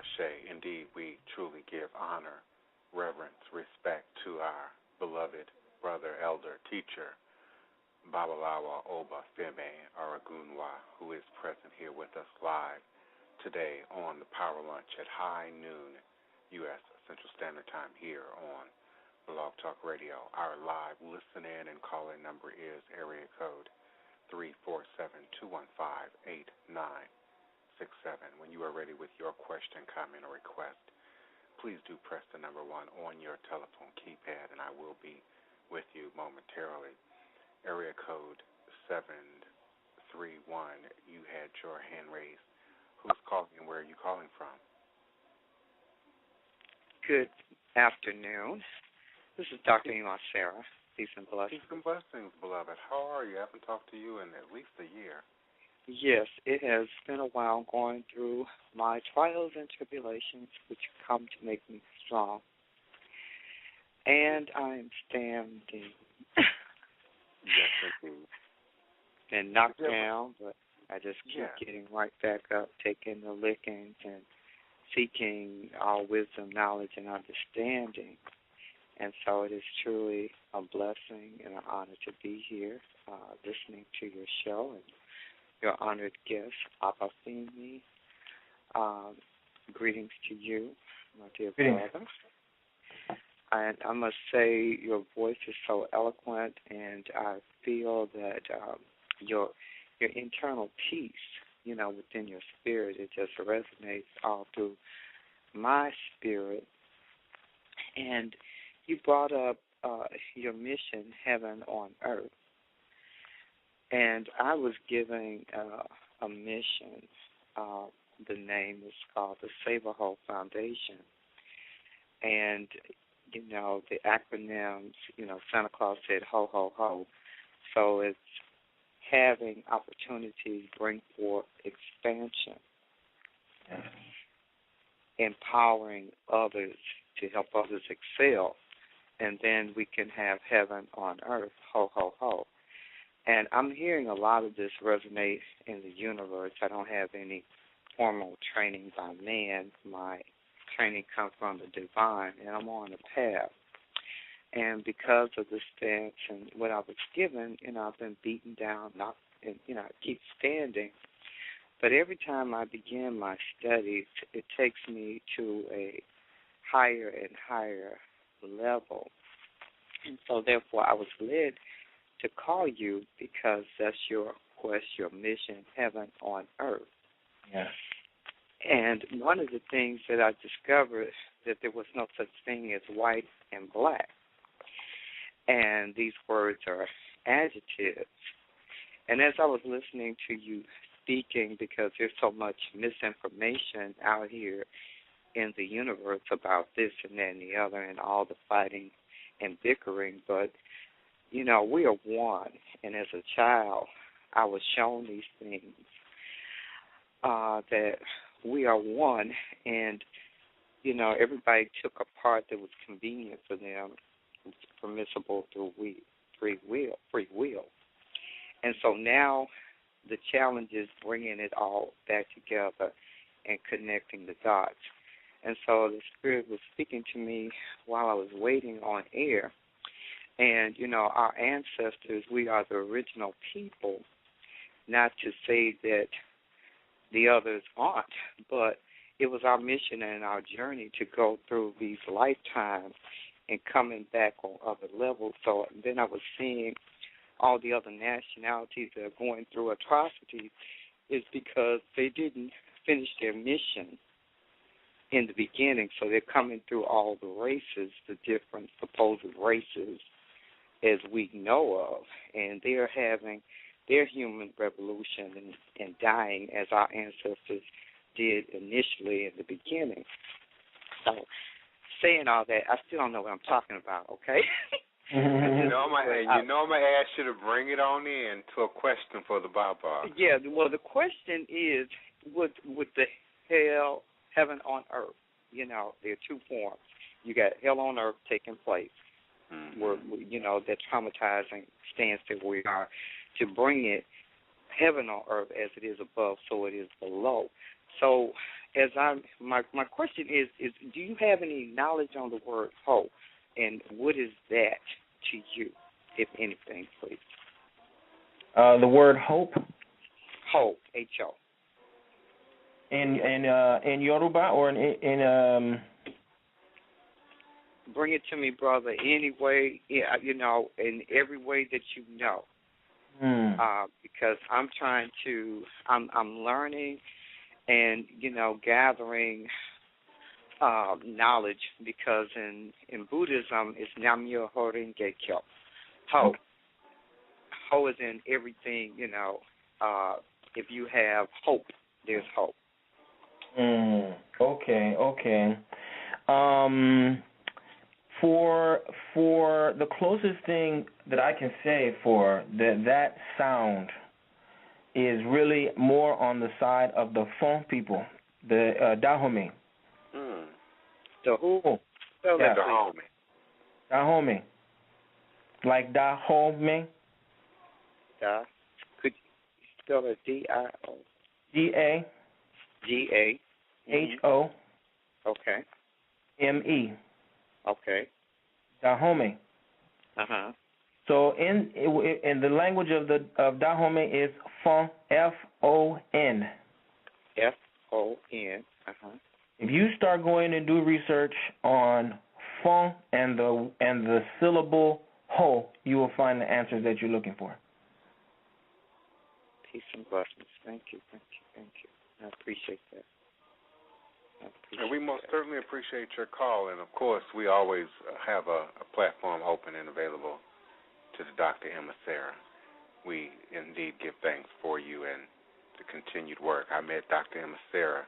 Ashe. Indeed, we truly give honor, reverence, respect to our beloved brother, elder, teacher, Babalawa Obafemi Origunwa, who is present here with us live today on the Power Lunch at high noon U.S. Central Standard Time here on Blog Talk Radio. Our live listen-in and call-in number is area code 347-215-8967. When you are ready with your question, comment, or request, please do press the number 1 on your telephone keypad, and I will be with you momentarily. Area code 731, you had your hand raised. Who's calling and where are you calling from? Good afternoon. This is Dr. Ema Sarah. Peace and blessings. Peace and blessings, beloved. How are you? I haven't talked to you in at least a year. Yes, it has been a while going through my trials and tribulations, which come to make me strong. And I'm standing. Yes, indeed. Been knocked down, but I just keep getting right back up, taking the lickings and seeking all wisdom, knowledge, and understanding. And so it is truly a blessing and an honor to be here listening to your show and your honored guest, Obafemi. Greetings to you, my dear brother. And I must say your voice is so eloquent, and I feel that your internal peace, within your spirit, it just resonates all through my spirit. And you brought up your mission, Heaven on Earth. And I was giving a mission. The name is called the Save-A-Ho Foundation. And, the acronyms, Santa Claus said ho, ho, ho. So it's having opportunities bring forth expansion, empowering others to help others excel, and then we can have heaven on earth, ho, ho, ho. And I'm hearing a lot of this resonate in the universe. I don't have any formal training by man. My training comes from the divine, and I'm on a path. And because of the stance and what I was given, I've been beaten down, I keep standing. But every time I begin my studies, it takes me to a higher and higher level. And so, therefore, I was led to call you because that's your quest, your mission, heaven on earth. Yes. And one of the things that I discovered that there was no such thing as white and black. And these words are adjectives. And as I was listening to you speaking, because there's so much misinformation out here in the universe about this and that and the other and all the fighting and bickering, but, we are one. And as a child, I was shown these things, that we are one, and, everybody took a part that was convenient for them. It's permissible through free will. And so now the challenge is bringing it all back together and connecting the dots. And so the Spirit was speaking to me while I was waiting on air. And, our ancestors, we are the original people, not to say that the others aren't, but it was our mission and our journey to go through these lifetimes and coming back on other levels. So then I was seeing all the other nationalities that are going through atrocities is because they didn't finish their mission in the beginning. So they're coming through all the races, the different supposed races as we know of, and they're having their human revolution and dying as our ancestors did initially in the beginning. So saying all that, I still don't know what I'm talking about, okay? I'm gonna ask you to bring it on in to a question for the Baba. Yeah, well, the question is, with the heaven on earth, there are two forms. You got hell on earth taking place, where that traumatizing stance that we are, to bring it heaven on earth as it is above, so it is below. So my question is do you have any knowledge on the word hope, and what is that to you, if anything, please? The word hope. Hope, H-O. In Yoruba or in Bring it to me, brother, any way, in every way that you know. Because I'm learning and, gathering knowledge, because in Buddhism, it's Namyo Horin Gekyo. Ho. Ho is in everything, if you have hope, there's hope. Okay. For the closest thing that I can say for that sound is really more on the side of the Fon people, the Dahomey. The who? Yeah. Dahomey. Dahomey. Like Dahomey. Could you spell it D-I-O? G-A. G-A. H-O. Okay. M-E. Okay. Dahomey. Uh-huh. So in the language of Dahomey is Fon, F-O-N. F-O-N. Uh-huh. If you start going and do research on Fon and the syllable Ho, you will find the answers that you're looking for. Peace and blessings. Thank you. I appreciate that. And we most certainly appreciate your call, and of course we always have a platform open and available to the Dr. Emissary. We indeed give thanks for you and the continued work. I met Dr. Emissary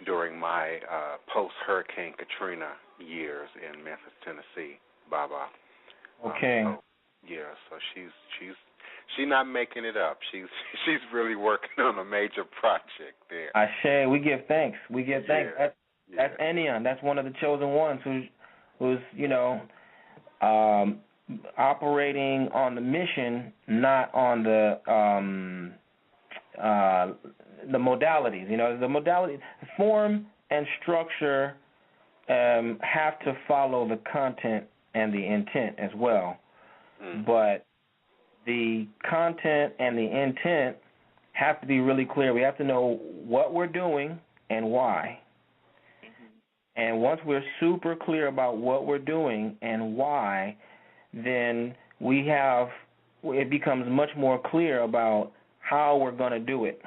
during my post-Hurricane Katrina years in Memphis, Tennessee, Baba. Okay. So she's not making it up. She's really working on a major project there. Ashe, we give thanks. Yeah. That's Enion. That's one of the chosen ones who's operating on the mission, not on the modalities. The modality, form and structure have to follow the content and the intent as well. But the content and the intent have to be really clear. We have to know what we're doing and why. And once we're super clear about what we're doing and why, then it becomes much more clear about how we're going to do it.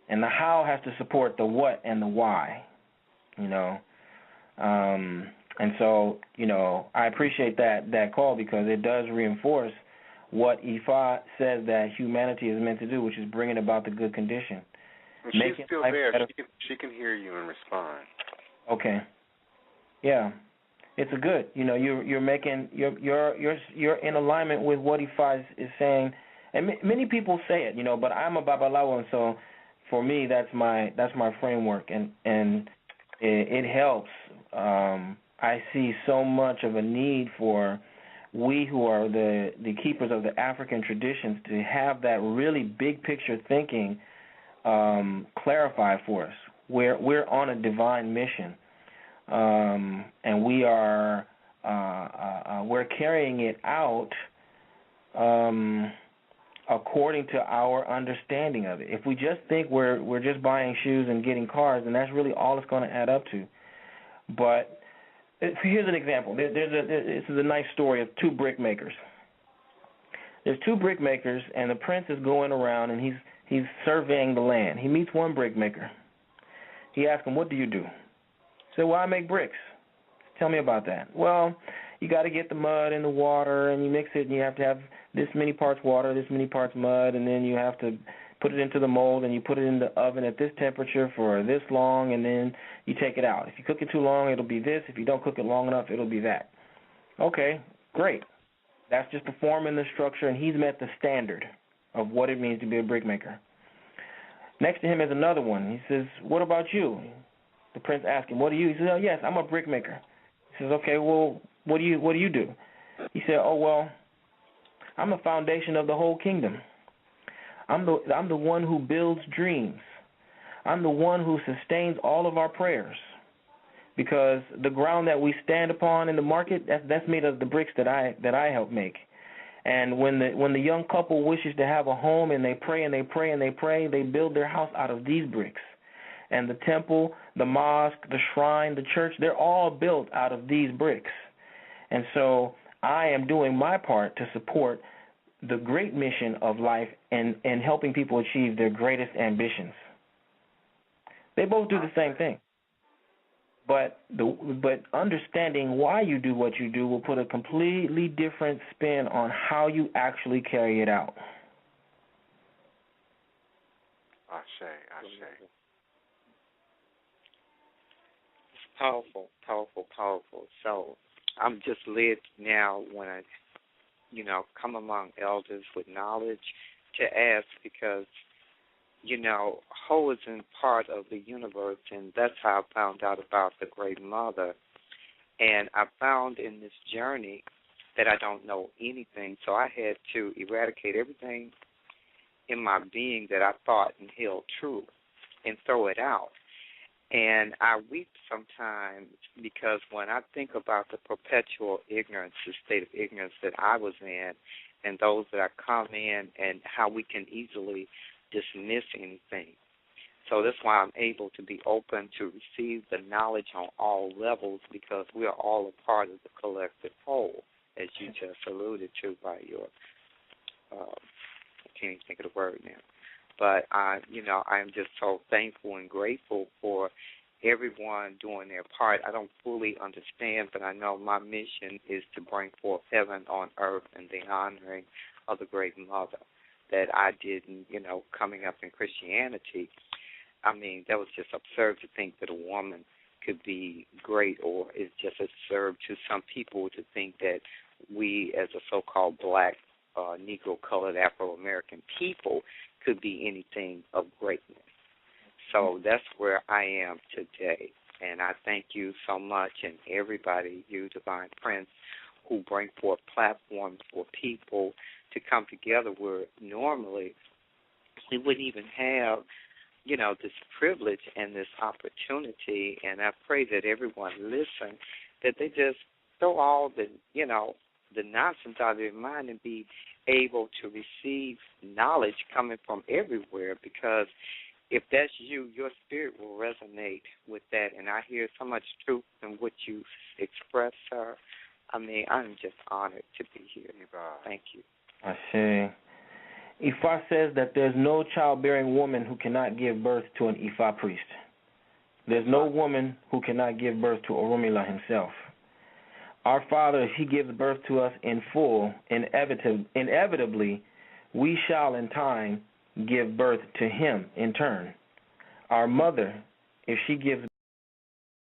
And the how has to support the what and the why, And so, I appreciate that call, because it does reinforce what Ifa says that humanity is meant to do, which is bringing about the good condition. She's still there. She can hear you and respond. Okay. Yeah. It's a good. You're making you're in alignment with what Ifa is saying, and many people say it, but I'm a Babalawo, and so for me that's my framework, and it helps. I see so much of a need for we who are the keepers of the African traditions to have that really big picture thinking clarified for us. We're on a divine mission, and we're carrying it out according to our understanding of it. If we just think we're just buying shoes and getting cars, then that's really all it's going to add up to. But here's an example. This is a nice story of two brick makers. There's two brick makers, and the prince is going around, and he's surveying the land. He meets one brick maker. He asks him, "What do you do?" He said, "Well, I make bricks." "Tell me about that." "Well, you got to get the mud and the water, and you mix it, and you have to have this many parts water, this many parts mud, and then you have to put it into the mold, and you put it in the oven at this temperature for this long, and then you take it out. If you cook it too long, it'll be this. If you don't cook it long enough, it'll be that." Okay, great. That's just the form and the structure, and he's met the standard of what it means to be a brick maker. Next to him is another one. He says, "What about you?" The prince asks him, "What do you?" He says, "Oh, yes, I'm a brick maker." He says, "Okay, well, what do you do?" He said, "Oh, well, I'm the foundation of the whole kingdom. I'm the one who builds dreams. I'm the one who sustains all of our prayers, because the ground that we stand upon in the market, that's made of the bricks that I help make. And when the young couple wishes to have a home, and they pray and they pray and they pray, they build their house out of these bricks. And the temple, the mosque, the shrine, the church, they're all built out of these bricks. And so I am doing my part to support the great mission of life and helping people achieve their greatest ambitions. They both do the same thing. But understanding why you do what you do will put a completely different spin on how you actually carry it out. Ashe. Powerful, powerful, powerful. So I'm just led now when I, come among elders with knowledge to ask, because, Ho isn't part of the universe, and that's how I found out about the Great Mother. And I found in this journey that I don't know anything, so I had to eradicate everything in my being that I thought and held true and throw it out. And I weep sometimes because when I think about the perpetual ignorance, the state of ignorance that I was in, and those that I come in, and how we can easily dismiss anything. So that's why I'm able to be open to receive the knowledge on all levels, because we are all a part of the collective whole, as you just alluded to by your, I can't even think of the word now. But, I am just so thankful and grateful for everyone doing their part. I don't fully understand, but I know my mission is to bring forth heaven on earth and the honoring of the Great Mother that I didn't, coming up in Christianity. I mean, that was just absurd to think that a woman could be great, or it's just absurd to some people to think that we as a so-called black, Negro-colored Afro-American people could be anything of greatness. So that's where I am today. And I thank you so much, and everybody, you Divine Prince, who bring forth platforms for people to come together where normally we wouldn't even have, this privilege and this opportunity. And I pray that everyone listen, that they just throw all the, the nonsense out of their mind and be able to receive knowledge coming from everywhere, because if that's you, your spirit will resonate with that. And I hear so much truth in what you express, sir. I mean, I'm just honored to be here. Thank you. Ashe. Ifa says that there's no childbearing woman who cannot give birth to an Ifa priest. There's no woman who cannot give birth to Orunmila himself. Our Father, if he gives birth to us in full, inevitably, we shall in time give birth to him in turn. Our Mother, if she gives